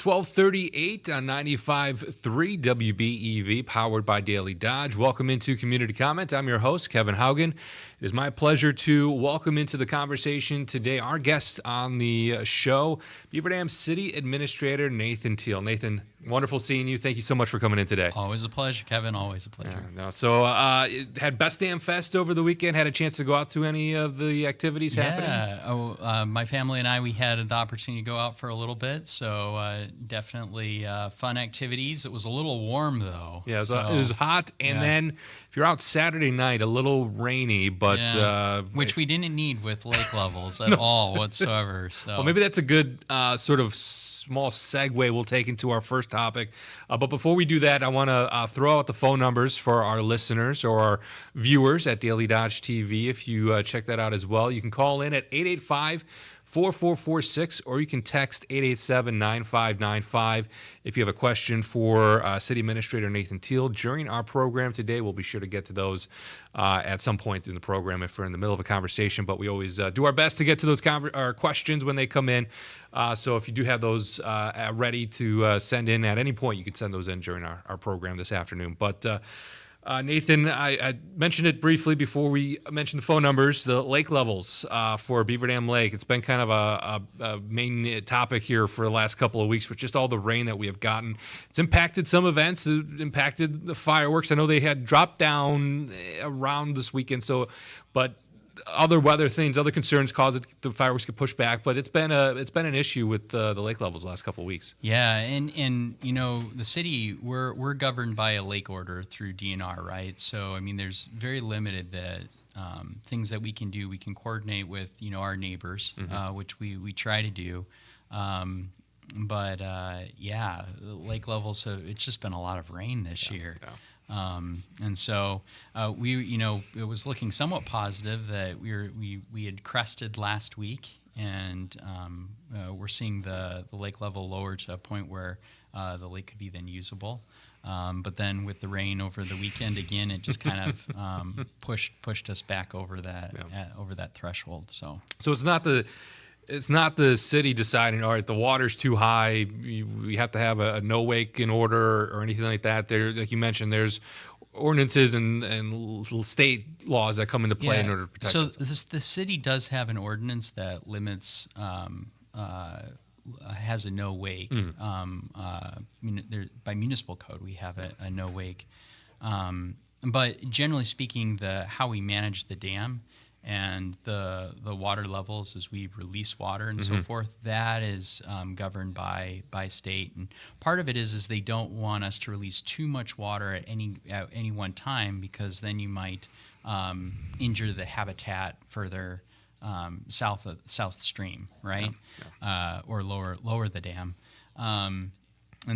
1238 on 95.3 WBEV, powered by Daily Dodge. Welcome into Community Comment. I'm your host, Kevin Haugen. It is my pleasure to welcome into the conversation today our guest on the show, Beaver Dam City Administrator Nathan Thiel. Nathan, wonderful seeing you. Thank you so much for coming in today. Always a pleasure, Kevin. Always a pleasure. So, had Best Dam Fest over the weekend. Had a chance to go out to any of the activities happening? Yeah. My family and I, we had the opportunity to go out for a little bit. So definitely fun activities. It was a little warm though. Yeah, it was hot, and then if you're out Saturday night, a little rainy, but which we didn't need with lake levels at all whatsoever. So well, maybe that's a good sort of small segue we'll take into our first topic. But before we do that, I want to throw out the phone numbers for our listeners or our viewers at Daily Dodge TV. If you check that out as well, you can call in at 885-4446, or you can text 887-9595 if you have a question for City Administrator Nathan Thiel. During our program today, we'll be sure to get to those at some point in the program if we're in the middle of a conversation, but we always do our best to get to those questions when they come in. So if you do have those ready to send in at any point, you can send those in during our program this afternoon. But Nathan, I mentioned it briefly before we mentioned the phone numbers, the lake levels for Beaver Dam Lake. It's been kind of a main topic here for the last couple of weeks with just all the rain that we have gotten. It's impacted some events. It impacted the fireworks. I know they had dropped down around this weekend, but other weather things, other concerns caused the fireworks to push back, but it's been an issue with the lake levels the last couple of weeks. Yeah, and you know, the city, we're governed by a lake order through DNR, right? So I mean, there's very limited that things that we can do. We can coordinate with our neighbors, which we try to do. But lake levels it's just been a lot of rain this year. Yeah. And so it was looking somewhat positive that we had crested last week, and we're seeing the lake level lower to a point where the lake could be then usable. But then with the rain over the weekend again, it just kind of pushed us back over that threshold. So it's not the city deciding, all right, the water's too high, we have to have a no wake in order or anything like that. There, like you mentioned, there's ordinances and state laws that come into play in order to protect us. So the city does have an ordinance that limits has a no wake. By municipal code, we have a no wake. But generally speaking, how we manage the dam and the water levels as we release water and so forth, that is governed by state. And part of it is they don't want us to release too much water at any one time, because then you might injure the habitat further southstream, right? Or lower the dam. And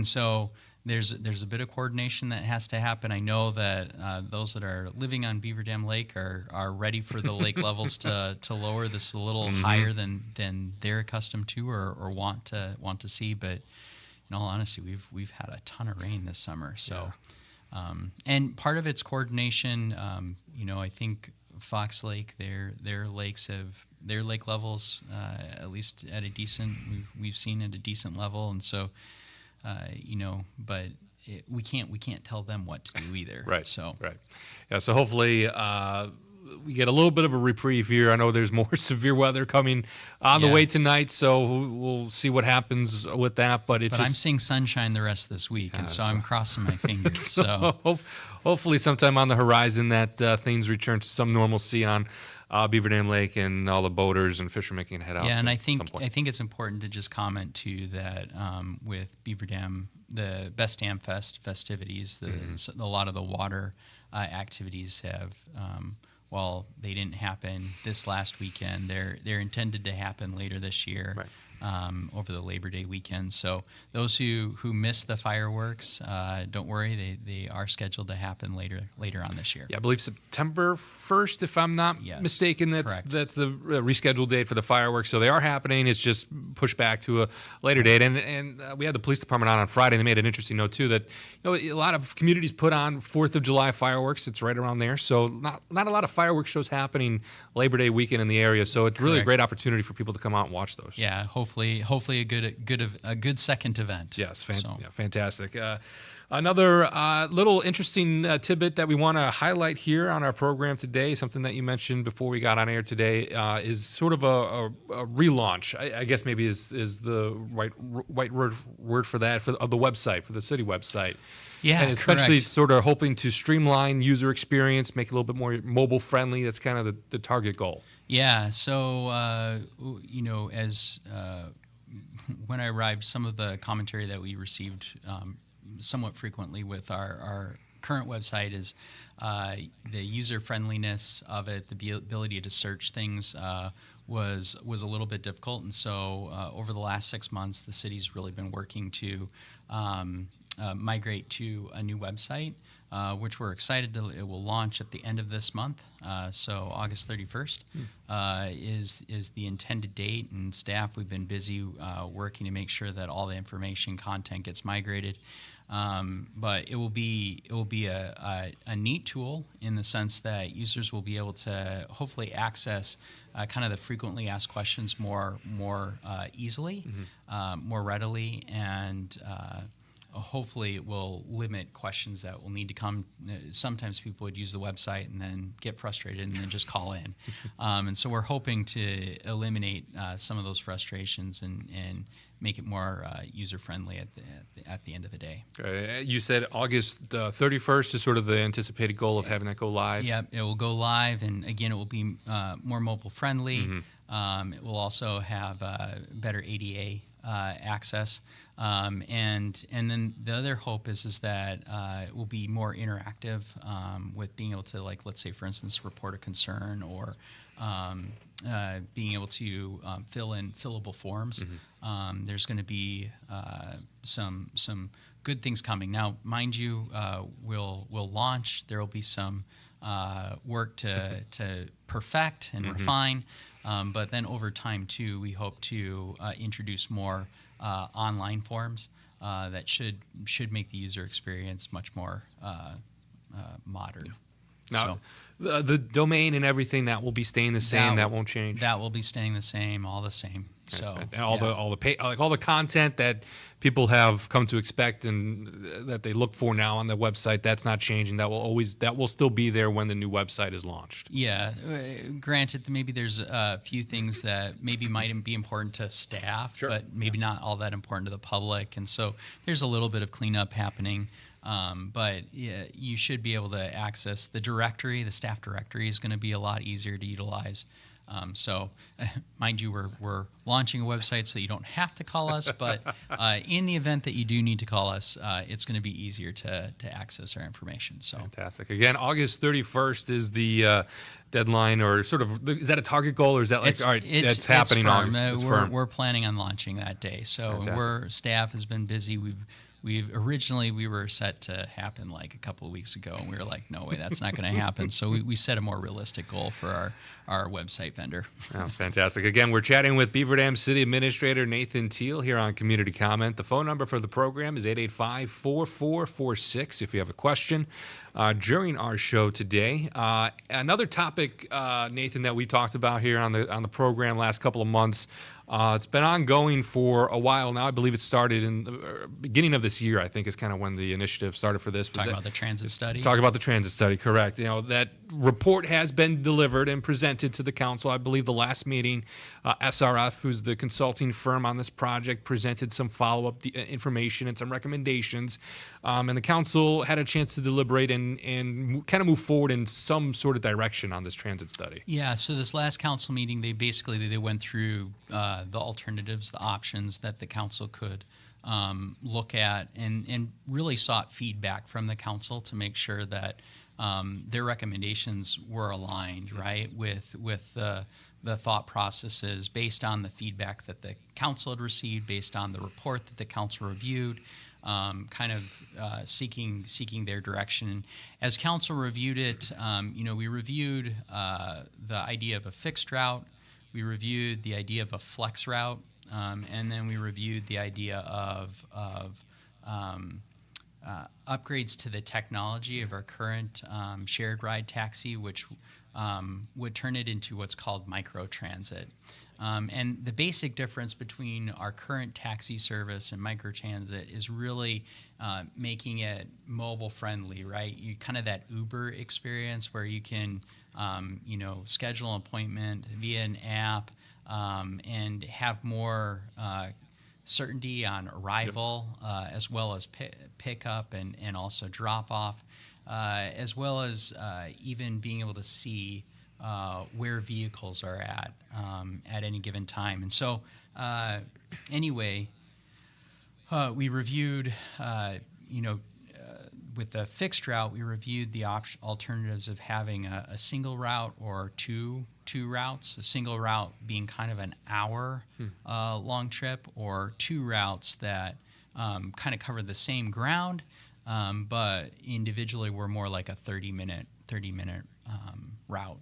so there's a bit of coordination that has to happen. I know that those that are living on Beaver Dam Lake are ready for the lake levels to lower this a little higher than they're accustomed to or want to see. But in all honesty, we've had a ton of rain this summer. So, and part of it's coordination. I think Fox Lake, their lakes their lake levels at least at a decent. We've seen at a decent level, and so. But we can't tell them what to do either. Right. Yeah. So hopefully we get a little bit of a reprieve here. I know there's more severe weather coming on the way tonight, so we'll see what happens with that. But I'm seeing sunshine the rest of this week, and so I'm crossing my fingers. So hopefully sometime on the horizon that things return to some normalcy on Beaver Dam Lake, and all the boaters and fishermen can head out. Yeah, and I think it's important to just comment too that with Beaver Dam, the Best Dam festivities, a lot of the water activities have, while they didn't happen this last weekend, they're intended to happen later this year. Right. Over the Labor Day weekend. So those who missed the fireworks, don't worry, they are scheduled to happen later on this year. Yeah, I believe September 1st, if I'm not mistaken. That's the rescheduled date for the fireworks. So they are happening. It's just pushed back to a later date. And we had the police department on Friday. And they made an interesting note too that a lot of communities put on 4th of July fireworks. It's right around there. So not a lot of fireworks shows happening Labor Day weekend in the area. So it's really a great opportunity for people to come out and watch those. Yeah, hopefully hopefully a good second event. Yes, So. yeah, fantastic. Another little interesting tidbit that we want to highlight here on our program today, something that you mentioned before we got on air today, is sort of a relaunch. I guess maybe is the right word for that, of the website, for the city website. Yeah, and especially correct. sort of hoping to streamline user experience, make it a little bit more mobile friendly. That's kind of the target goal. Yeah. So as when I arrived, some of the commentary that we received somewhat frequently with our current website is the user friendliness of it, the ability to search things was a little bit difficult, and so over the last 6 months, the city's really been working to migrate to a new website, which we're excited it will launch at the end of this month. So August 31st is the intended date, and staff, we've been busy working to make sure that all the information content gets migrated. But it will be a neat tool in the sense that users will be able to hopefully access kind of the frequently asked questions more easily, more readily, and hopefully it will limit questions that will need to come. Sometimes people would use the website and then get frustrated and then just call in. And so we're hoping to eliminate some of those frustrations and make it more user-friendly at the end of the day. You said August 31st is sort of the anticipated goal of having that go live? Yeah, it will go live, and again, it will be more mobile-friendly. It will also have better ADA access. And then the other hope is that it will be more interactive with being able to, like, let's say, for instance, report a concern or being able to fill in fillable forms. There's going to be some good things coming. Now, mind you, we'll launch. There will be some work to perfect and refine, but then over time too, we hope to introduce more online forms that should make the user experience much more modern. Now, the domain and everything, that will be staying the same. That won't change. That will be staying the same, all the same. So and all the content that people have come to expect and that they look for now on the website, that's not changing. That will still be there when the new website is launched. Yeah, granted, maybe there's a few things that maybe might be important to staff, Sure. but maybe not all that important to the public, and so there's a little bit of cleanup happening. But yeah, you should be able to access the directory. The staff directory is going to be a lot easier to utilize. So, mind you, we're launching a website so you don't have to call us, but in the event that you do need to call us, it's going to be easier to access our information. So Fantastic. Again, August 31st is the deadline, or sort of, is that a target goal, or is that like, all right, it's happening? Firm. August? We're planning on launching that day. So staff has been busy. Originally we were set to happen like a couple of weeks ago, and we were like, no way, that's not going to happen. So we set a more realistic goal for our website vendor. Oh, fantastic. Again, we're chatting with Beaver Dam City Administrator Nathan Thiel here on Community Comment. The phone number for the program is 885-4446 if you have a question during our show today. Another topic, Nathan, that we talked about here on the program last couple of months. It's been ongoing for a while now. I believe it started in the beginning of this year, I think, is kind of when the initiative started for this. Talking about the transit study? Talk about the transit study, correct. You know, that report has been delivered and presented to the council. I believe the last meeting, SRF, who's the consulting firm on this project, presented some follow-up information and some recommendations. And the council had a chance to deliberate and kind of move forward in some sort of direction on this transit study. Yeah, so this last council meeting, they went through the alternatives, the options that the council could look at, and really sought feedback from the council to make sure that their recommendations were aligned, right, with the thought processes based on the feedback that the council had received, based on the report that the council reviewed, kind of seeking their direction. As council reviewed it, we reviewed the idea of a fixed route, we reviewed the idea of a flex route, and then we reviewed the idea of upgrades to the technology of our current shared ride taxi, which would turn it into what's called microtransit. And the basic difference between our current taxi service and microtransit is really making it mobile friendly, right? You kind of that Uber experience where you can, schedule an appointment via an app and have more certainty on arrival, as well as pickup and also drop off, as well as even being able to see where vehicles are at any given time. And so anyway, we reviewed, with the fixed route, we reviewed the alternatives of having a single route or two routes, a single route being kind of an hour long trip, or two routes that kind of cover the same ground, but individually were more like a 30-minute route.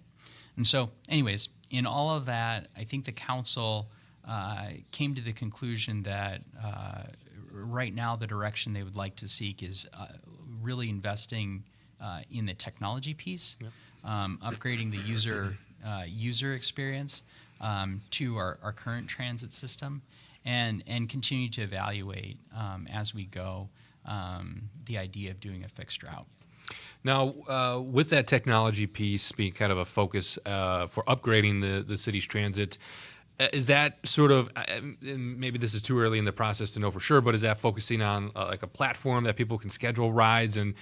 And so anyways, in all of that, I think the council came to the conclusion that right now the direction they would like to seek is really investing in the technology piece, upgrading the user experience to our current transit system, and continue to evaluate as we go the idea of doing a fixed route. Now, with that technology piece being kind of a focus for upgrading the city's transit, is that sort of, maybe this is too early in the process to know for sure, but is that focusing on like a platform that people can schedule rides and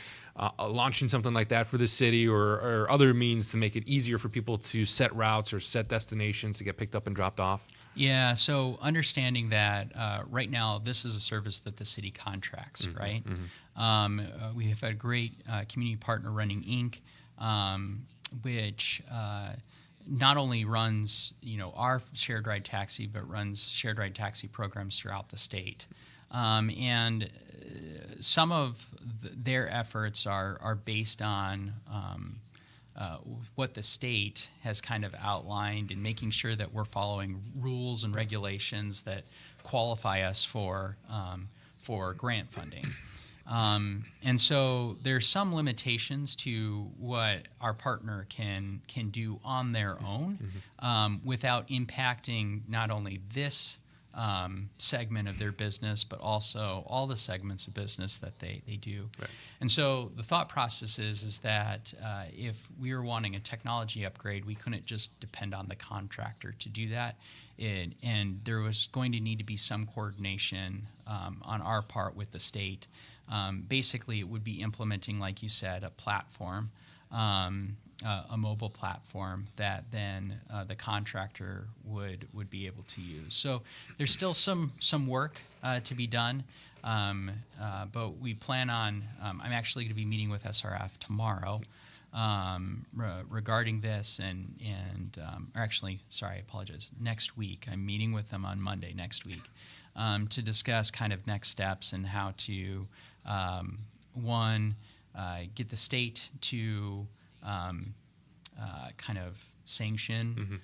launching something like that for the city, or other means to make it easier for people to set routes or set destinations to get picked up and dropped off? Yeah, so understanding that right now this is a service that the city contracts, right? We have a great community partner running Inc., which not only runs our shared ride taxi, but runs shared ride taxi programs throughout the state. And some of their efforts are based on what the state has kind of outlined, and making sure that we're following rules and regulations that qualify us for grant funding. And so there's some limitations to what our partner can do on their own, without impacting not only this segment of their business, but also all the segments of business that they do. Right. And so the thought process is that if we were wanting a technology upgrade, we couldn't just depend on the contractor to do that. And there was going to need to be some coordination on our part with the state. Basically, it would be implementing, like you said, a platform, a mobile platform that then the contractor would be able to use. So there's still some work to be done, but we plan on. I'm actually going to be meeting with SRF tomorrow regarding this, or actually, sorry, I apologize. Next week, I'm meeting with them on Monday next week to discuss kind of next steps and how to get the state to kind of sanction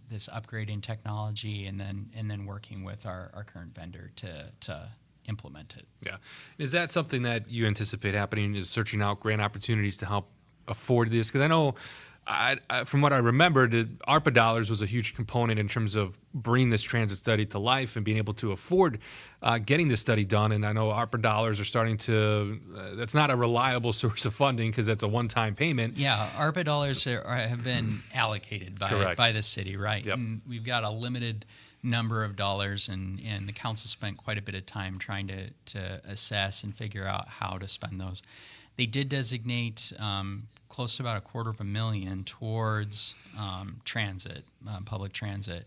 this upgrade in technology, and then working with our current vendor to implement it. Yeah. Is that something that you anticipate happening, is searching out grant opportunities to help afford this? Because I know, from what I remember, the ARPA dollars was a huge component in terms of bringing this transit study to life and being able to afford getting this study done. And I know ARPA dollars are starting to, that's not a reliable source of funding because that's a one-time payment. Yeah, ARPA dollars have been allocated by the city, right? Yep. And we've got a limited number of dollars, and the council spent quite a bit of time trying to assess and figure out how to spend those. They did designate close to about $250,000 towards transit, public transit.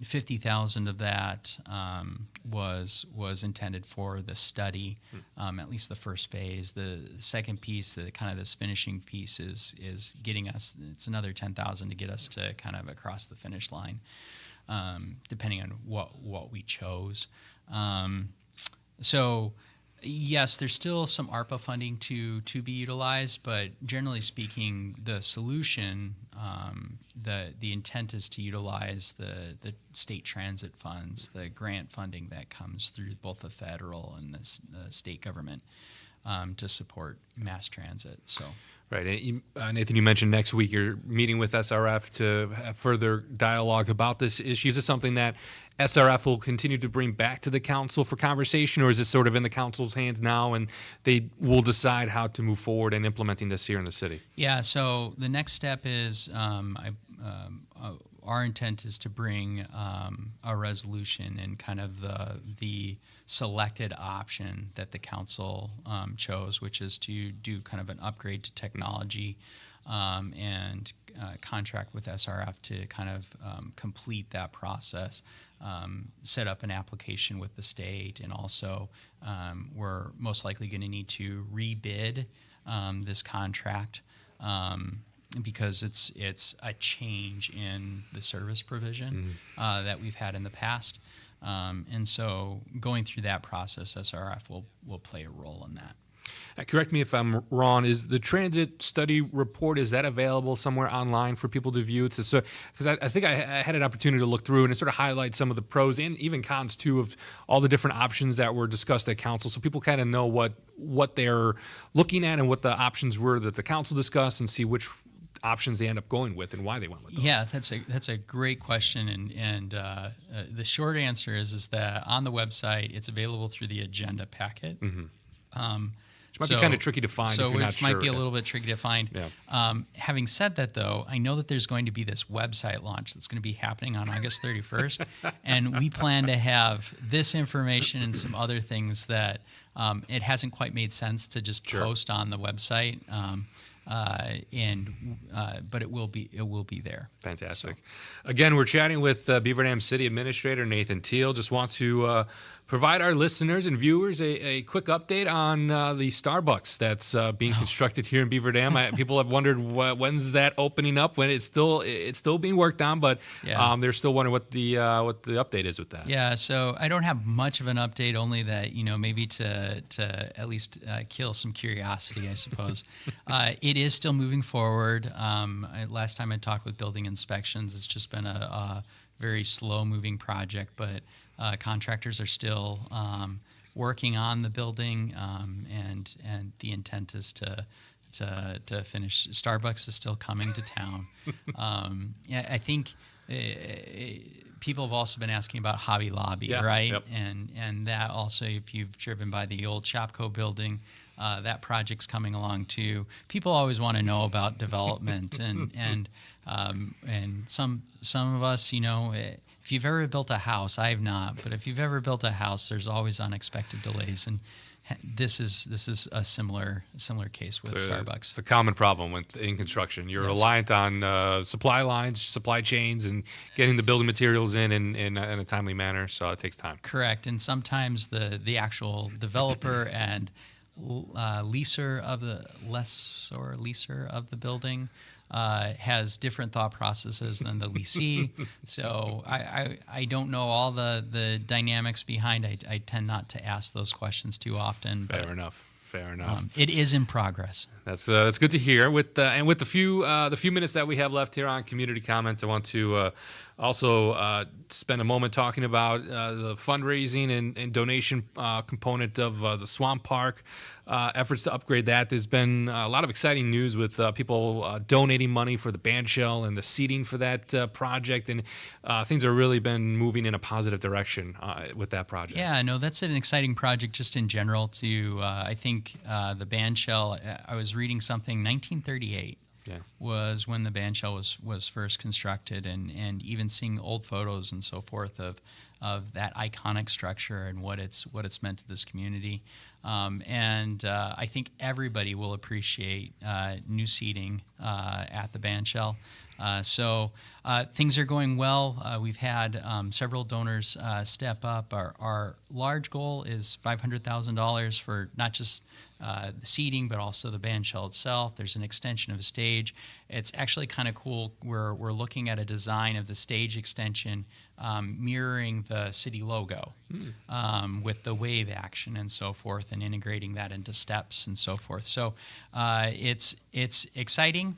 50,000 of that was intended for the study, at least the first phase. The second piece, the kind of this finishing piece, is getting us. It's another 10,000 to get us to kind of across the finish line, depending on what we chose. So Yes, there's still some ARPA funding to be utilized, but generally speaking, the solution, the intent is to utilize the state transit funds, the grant funding that comes through both the federal and the state government to support mass transit. So. Right. And Nathan, you mentioned next week you're meeting with SRF to have further dialogue about this issue. Is this something that SRF will continue to bring back to the council for conversation, or is this sort of in the council's hands now and they will decide how to move forward in implementing this here in the city? Yeah, so the next step is our intent is to bring a resolution and kind of the selected option that the council chose, which is to do kind of an upgrade to technology and contract with SRF to kind of complete that process, set up an application with the state, and also we're most likely going to need to rebid this contract because it's a change in the service provision that we've had in the past. And so going through that process, SRF will play a role in that. Correct me if I'm wrong. Is the transit study report, is that available somewhere online for people to view? Because I think I had an opportunity to look through, and it sort of highlights some of the pros and even cons too of all the different options that were discussed at council, so people kind of know what they're looking at and what the options were that the council discussed, and see which options they end up going with and why they went with them. Yeah, that's a great question, and the short answer is that on the website it's available through the agenda packet. Which might be kind of tricky to find if you're not sure. Which might be a little bit tricky to find. Yeah. Having said that, though, I know that there's going to be this website launch that's going to be happening on August 31st, and we plan to have this information and some other things that it hasn't quite made sense to just post on the website. But it will be there. Fantastic. So. Again, we're chatting with Beaver Dam City Administrator Nathan Thiel. Just want to provide our listeners and viewers a quick update on the Starbucks that's being constructed here in Beaver Dam. People have wondered when's that opening up. When it's still being worked on, but they're still wondering what the update is with that. Yeah. So I don't have much of an update. Only that maybe to at least kill some curiosity, I suppose. It is still moving forward. Last time I talked with building inspections, it's just been a very slow-moving project, but contractors are still working on the building, and the intent is to finish. Starbucks is still coming to town. I think people have also been asking about Hobby Lobby, right? Yep. And that also, if you've driven by the old Shopko building, that project's coming along too. People always want to know about development, and some of us, if you've ever built a house, I have not, but if you've ever built a house, there's always unexpected delays, and this is a similar case with Starbucks. It's a common problem in construction. You're reliant on supply lines, supply chains, and getting the building materials in a timely manner, so it takes time. Correct, and sometimes the actual developer and lessor of the building has different thought processes than the lessee. So I don't know all the dynamics behind. I tend not to ask those questions too often. Fair enough. It is in progress. That's good to hear. With the few minutes that we have left here on community comments, I want to also spend a moment talking about the fundraising and donation component of the Swamp Park efforts to upgrade that. There's been a lot of exciting news with people donating money for the bandshell and the seating for that project, and things have really been moving in a positive direction with that project. Yeah, no, that's an exciting project just in general. I think the bandshell, I was reading something, 1938. Was when the bandshell was first constructed, and even seeing old photos and so forth of that iconic structure and what it's meant to this community. I think everybody will appreciate new seating at the bandshell. So things are going well. We've had several donors step up. Our large goal is $500,000 for not just the seating, but also the bandshell itself. There's an extension of a stage. It's actually kind of cool. We're looking at a design of the stage extension mirroring the city logo. with the wave action and so forth, and integrating that into steps and so forth. So it's exciting.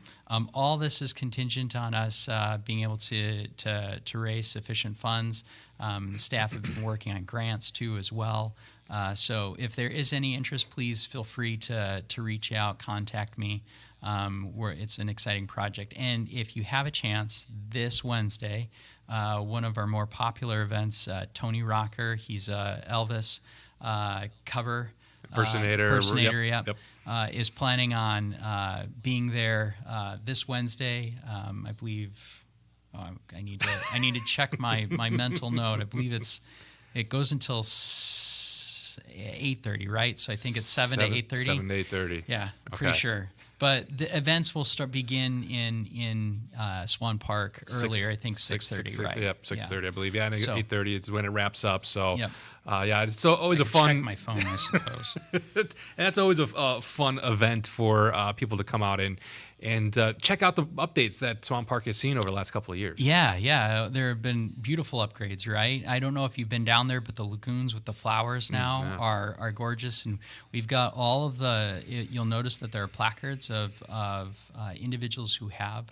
All this is contingent on us being able to raise sufficient funds. The staff have been working on grants too as well. So if there is any interest, please feel free to reach out, contact me. It's an exciting project. And if you have a chance, this Wednesday, one of our more popular events, Tony Rocker, he's a Elvis cover impersonator, yep. Is planning on being there this Wednesday. I believe I need to check my mental note. I believe it goes until 8:30, right? So I think it's 7 to 8:30. 7 to 8:30. Yeah, I'm pretty sure. But the events will begin in Swan Park earlier. I think 6:30, right? Yep, 6:30, I believe. Yeah, and So- 8:30 is when it wraps up. So, Yep. yeah, it's always a fun. Check my phone, I suppose. And that's always a fun event for people to come out and check out the updates that Swan Park has seen over the last couple of years. Yeah. There have been beautiful upgrades, right? I don't know if you've been down there, but the lagoons with the flowers now are gorgeous. And we've got all of you'll notice that there are placards of individuals who have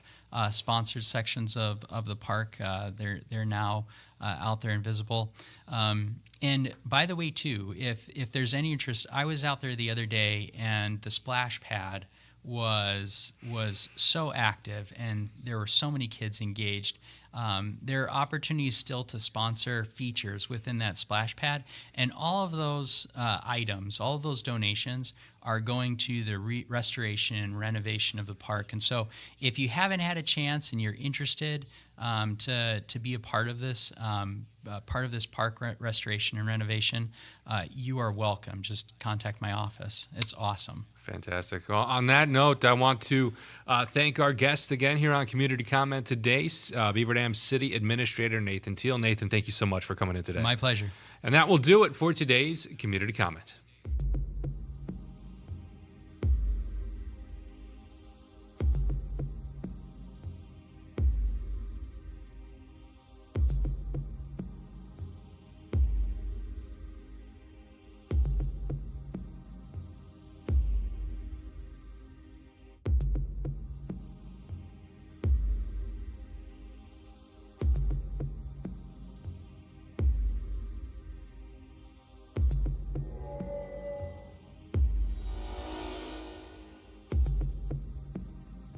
sponsored sections of the park. They're now out there and visible. And by the way, too, if there's any interest, I was out there the other day, and the splash pad was so active, and there were so many kids engaged. There are opportunities still to sponsor features within that splash pad, and all of those items, all of those donations are going to the restoration and renovation of the park. And so if you haven't had a chance and you're interested to be a part of this park restoration and renovation, you are welcome. Just contact my office. It's awesome. Fantastic. Well, on that note, I want to thank our guest again here on Community Comment today, Beaver Dam City Administrator Nathan Thiel. Nathan, thank you so much for coming in today. My pleasure. And that will do it for today's Community Comment.